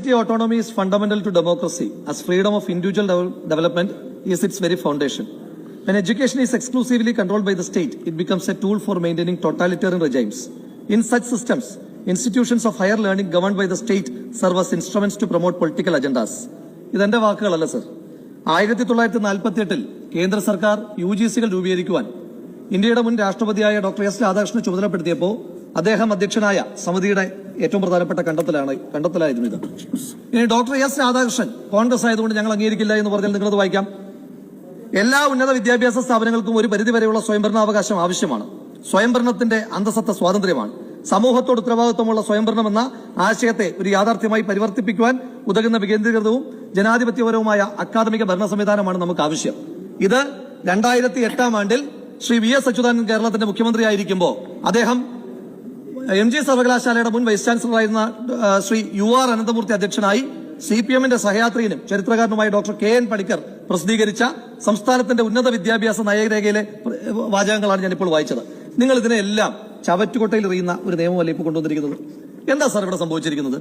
University autonomy is fundamental to democracy, as freedom of individual development is its very foundation. When education is exclusively controlled by the state, it becomes a tool for maintaining totalitarian regimes. In such systems, institutions of higher learning governed by the state serve as instruments to promote political agendas. ഇതെന്റെ വാക്കുകളല്ല sir. 1948 കേന്ദ്ര സർക്കാർ UGCകൾ രൂപീകരിക്കുവാൻ ഇന്ത്യയുടെ മുൻ രാഷ്ട്രപതിയായ doctor S രാധാകൃഷ്ണനെ ചുമതലപ്പെടുത്തിയപ്പോൾ അദ്ദേഹം അധ്യക്ഷനായ സമിതിയുടെ ഏറ്റവും പ്രധാനപ്പെട്ട കണ്ടെത്തലായിരുന്നു ഇത്. ഇനി ഡോക്ടർ എസ് രാധാകൃഷ്ണൻ കോൺഗ്രസ് ആയതുകൊണ്ട് ഞങ്ങൾ അംഗീകരിക്കില്ല എന്ന് പറഞ്ഞാൽ നിങ്ങളത് വായിക്കാം. എല്ലാ ഉന്നത വിദ്യാഭ്യാസ സ്ഥാപനങ്ങൾക്കും ഒരു പരിധിവരെയുള്ള സ്വയംഭരണാവകാശം ആവശ്യമാണ്. സ്വയംഭരണത്തിന്റെ അന്തസത്ത സ്വാതന്ത്ര്യമാണ്. സമൂഹത്തോട് ഉത്തരവാദിത്വമുള്ള സ്വയംഭരണം എന്ന ആശയത്തെ ഒരു യാഥാർത്ഥ്യമായി പരിവർത്തിപ്പിക്കുവാൻ ഉതകുന്ന വികേന്ദ്രീകൃതവും ജനാധിപത്യപരവുമായ അക്കാദമിക ഭരണ സംവിധാനമാണ് നമുക്ക് ആവശ്യം. ഇത് 2008 ശ്രീ VS അച്യുതാനന്ദൻ കേരളത്തിന്റെ മുഖ്യമന്ത്രിയായിരിക്കുമ്പോൾ അദ്ദേഹം MG സർവകലാശാലയുടെ മുൻ വൈസ് ചാൻസലറായിരുന്ന ശ്രീ UR അനന്തമൂർത്തി അധ്യക്ഷനായി CPM-ന്റെ സഹയാത്രികനും ചരിത്രകാരനുമായ ഡോക്ടർ KN പണിക്കർ പ്രസിദ്ധീകരിച്ച സംസ്ഥാനത്തിന്റെ ഉന്നത വിദ്യാഭ്യാസ നയരേഖയിലെ വാചകങ്ങളാണ് ഞാനിപ്പോൾ വായിച്ചത്. നിങ്ങൾ ഇതിനെല്ലാം ചവറ്റുകൊട്ടയിൽ എറിയുന്ന ഒരു നിയമമല്ല ഇപ്പോൾ കൊണ്ടുവന്നിരിക്കുന്നത്. എന്താ സാർ ഇവിടെ സംഭവിച്ചിരിക്കുന്നത്?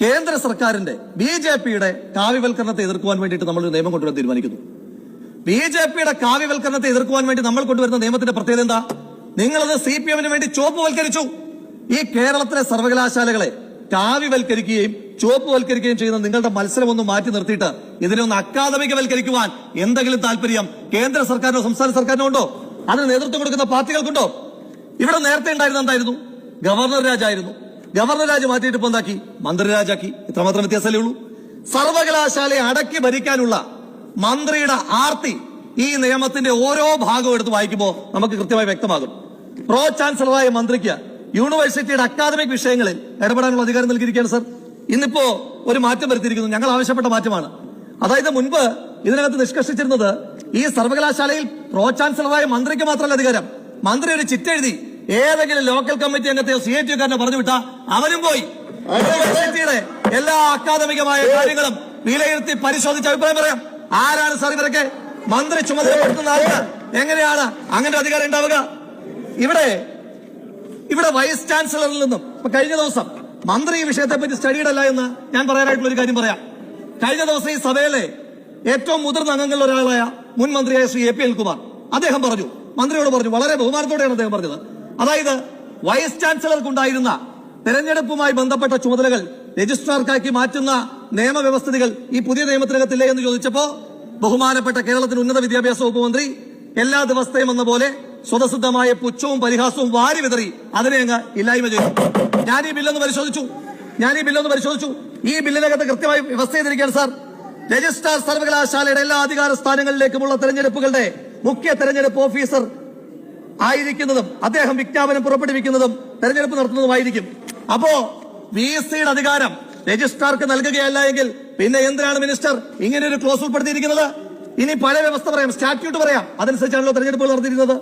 കേന്ദ്ര സർക്കാരിന്റെ BJP-യുടെ കാവ്യവൽക്കരണത്തെ എതിർക്കുവാൻ വേണ്ടിയിട്ട് നമ്മളൊരു നിയമം കൊണ്ടുവരാൻ തീരുമാനിക്കുന്നു. BJP-യുടെ കാവ്യവൽക്കരണത്തെ എതിർക്കുവാൻ വേണ്ടി നമ്മൾ കൊണ്ടുവരുന്ന നിയമത്തിന്റെ പ്രത്യേകത എന്താ? നിങ്ങളത് CPM-ന് വേണ്ടി ചുവപ്പുവൽക്കരിച്ചു. ഈ കേരളത്തിലെ സർവകലാശാലകളെ കാവ്യവൽക്കരിക്കുകയും ചുവപ്പുവൽക്കരിക്കുകയും ചെയ്യുന്ന നിങ്ങളുടെ മത്സരം ഒന്ന് മാറ്റി നിർത്തിയിട്ട് ഇതിനെ ഒന്ന് അക്കാദമികവൽക്കരിക്കുവാൻ എന്തെങ്കിലും താല്പര്യം കേന്ദ്ര സർക്കാരിനോ സംസ്ഥാന സർക്കാരിനോ ഉണ്ടോ? അതിന് നേതൃത്വം കൊടുക്കുന്ന പാർട്ടികൾക്കുണ്ടോ? ഇവിടെ നേരത്തെ ഉണ്ടായിരുന്ന എന്തായിരുന്നു? ഗവർണർ രാജായിരുന്നു. ഗവർണർ രാജ് മാറ്റിയിട്ട് ഇപ്പൊ എന്താക്കി? മന്ത്രിരാജാക്കി. ഇത്രമാത്രം വ്യത്യാസമല്ലേ ഉള്ളൂ. സർവകലാശാലയെ അടക്കി ഭരിക്കാനുള്ള മന്ത്രിയുടെ ആർത്തി ഈ നിയമത്തിന്റെ ഓരോ ഭാഗവും എടുത്ത് വായിക്കുമ്പോൾ നമുക്ക് കൃത്യമായി വ്യക്തമാകും. പ്രോ ചാൻസലറായ മന്ത്രിക്ക് യൂണിവേഴ്സിറ്റിയുടെ അക്കാദമിക് വിഷയങ്ങളിൽ ഇടപെടാനുള്ള അധികാരം നൽകിയിരിക്കുകയാണ് സർ. ഇന്നിപ്പോ ഒരു മാറ്റം വരുത്തിയിരിക്കുന്നു. ഞങ്ങൾ ആവശ്യപ്പെട്ട മാറ്റമാണ്. അതായത് മുൻപ് ഇതിനകത്ത് നിഷ്കർഷിച്ചിരുന്നത് ഈ സർവകലാശാലയിൽ പ്രോ ചാൻസലറായ മന്ത്രിക്ക് മാത്രമല്ല അധികാരം. മന്ത്രി ഒരു ചിറ്റെഴുതി ഏതെങ്കിലും ലോക്കൽ കമ്മിറ്റി അംഗത്തെയോ CIT-കാരനെ പറഞ്ഞു വിട്ടാ അവനും പോയി യൂണിവേഴ്സിറ്റിയുടെ എല്ലാ അക്കാദമികമായ കാര്യങ്ങളും വിലയിരുത്തി പരിശോധിച്ച് അഭിപ്രായം പറയാം. ആരാണ് സാർ ഇവരൊക്കെ? മന്ത്രി ചുമതലപ്പെടുത്തുന്ന ആൾക്ക് എങ്ങനെയാണ് അങ്ങനെ അധികാരം ഉണ്ടാവുക? ഇവിടെ വൈസ് ചാൻസലറിൽ നിന്നും ഇപ്പൊ കഴിഞ്ഞ ദിവസം മന്ത്രി ഈ വിഷയത്തെ പറ്റി സ്റ്റഡിയിടല്ല എന്ന് ഞാൻ പറയാനായിട്ടുള്ള ഒരു കാര്യം പറയാം. കഴിഞ്ഞ ദിവസം ഈ സഭയിലെ ഏറ്റവും മുതിർന്ന അംഗങ്ങളിൽ ഒരാളായ മുൻ മന്ത്രിയായ ശ്രീ AP അനിൽകുമാർ അദ്ദേഹം പറഞ്ഞു, മന്ത്രിയോട് പറഞ്ഞു, വളരെ ബഹുമാനത്തോടെയാണ് അദ്ദേഹം പറഞ്ഞത്. അതായത് വൈസ് ചാൻസലർക്കുണ്ടായിരുന്ന തെരഞ്ഞെടുപ്പുമായി ബന്ധപ്പെട്ട ചുമതലകൾ രജിസ്ട്രാർക്കാക്കി മാറ്റുന്ന നിയമവ്യവസ്ഥിതികൾ ഈ പുതിയ നിയമത്തിനകത്തില്ലേ എന്ന് ചോദിച്ചപ്പോ ബഹുമാനപ്പെട്ട കേരളത്തിന്റെ ഉന്നത വിദ്യാഭ്യാസ വകുപ്പ് മന്ത്രി എല്ലാ ദിവസത്തെയും എന്ന പോലെ സ്വതസിദ്ധമായ പുച്ഛവും പരിഹാസവും വാരി വിതറി അതിനെ അങ്ങ് ഇല്ലായ്മ ചെയ്തു. ഞാൻ ഈ ബില്ലൊന്ന് പരിശോധിച്ചു. ഈ ബില്ലിനകത്ത് കൃത്യമായി വ്യവസ്ഥ ചെയ്തിരിക്കുകയാണ് സാർ. രജിസ്ട്രാർ സർവകലാശാലയുടെ എല്ലാ അധികാര സ്ഥാനങ്ങളിലേക്കുമുള്ള തെരഞ്ഞെടുപ്പുകളുടെ മുഖ്യ തെരഞ്ഞെടുപ്പ് ഓഫീസർ ആയിരിക്കുന്നതും അദ്ദേഹം വിജ്ഞാപനം പുറപ്പെടുവിക്കുന്നതും തെരഞ്ഞെടുപ്പ് നടത്തുന്നതുമായിരിക്കും. അപ്പോ VC-യുടെ അധികാരം രജിസ്ട്രാർക്ക് നൽകുകയല്ല എങ്കിൽ പിന്നെ എന്തിനാണ് മിനിസ്റ്റർ ഇങ്ങനെ ഒരു ക്ലോസ് ഉൾപ്പെടുത്തിയിരിക്കുന്നത്? ഇനി പഴയ വ്യവസ്ഥ പറയാം, സ്റ്റാറ്റ്യൂട്ട് പറയാം. അതനുസരിച്ചാണല്ലോ തെരഞ്ഞെടുപ്പുകൾ നടത്തിയിരുന്നത്.